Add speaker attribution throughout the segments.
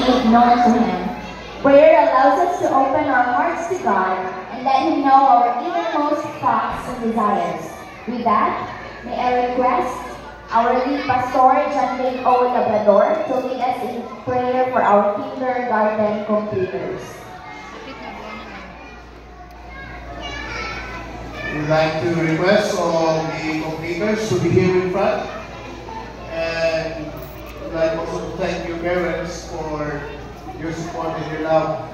Speaker 1: made known to Him. Prayer allows us to open our hearts to God and let Him know our innermost thoughts and desires. With that, may I request our lead pastor, John Lane O. Labrador, to lead us in prayer for our kindergarten completers.
Speaker 2: We'd like to request all the completers to be here in front. And we'd like also to thank your parents for your support and your love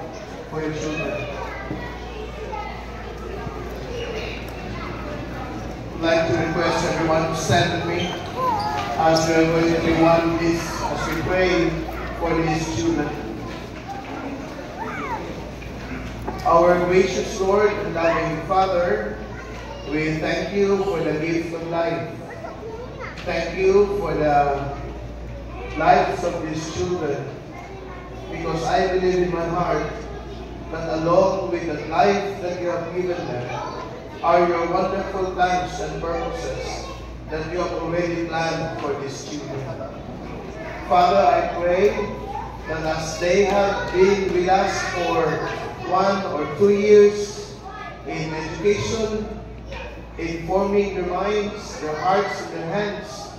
Speaker 2: for your children. I'd like to request everyone to stand with me as we are going to do as we pray for these children. Our gracious Lord and loving Father, we thank you for the gift of life. Thank you for the lives of these children, because I believe in my heart that along with the life that you have given them are your wonderful plans and purposes that you have already planned for these children. Father, I pray that as they have been with us for 1 or 2 years in education, in forming their minds, their hearts, and their hands,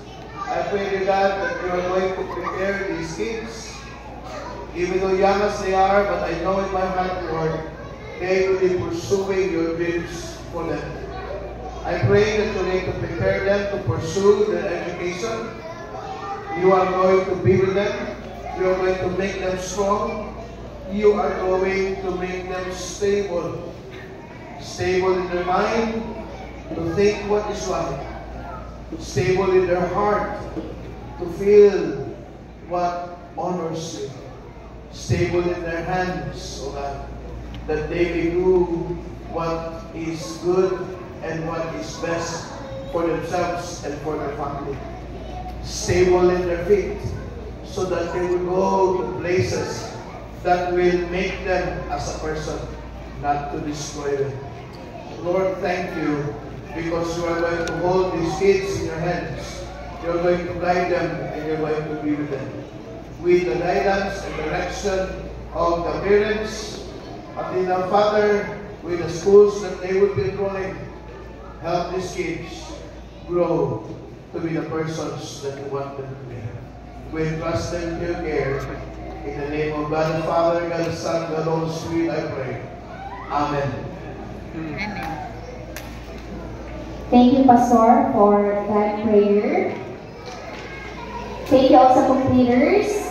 Speaker 2: I pray, dear God, that you are going to prepare these kids, even though young as they are, but I know in my heart, Lord, they will be pursuing your dreams for them. I pray that you're going to prepare them to pursue their education. You are going to be with them. You are going to make them strong. You are going to make them stable. Stable in their mind, to think what is right. Stable in their heart, to feel what honors you. Stable in their hands, O God, that they may do what is good and what is best for themselves and for their family. Stable in their feet, so that they will go to places that will make them as a person, not to destroy them. Lord, thank you, because you are going to hold these kids in your hands. You are going to guide them and you are going to be with them. With the guidance and direction of the parents, and now, Father, with the schools that they will be enrolling, help these kids grow to be the persons that you want them to be. We trust them to your care. In the name of God the Father, God the Son, God the Holy Spirit, I pray. Amen.
Speaker 1: Amen. Thank you, Pastor, for that prayer. Thank you also, completers.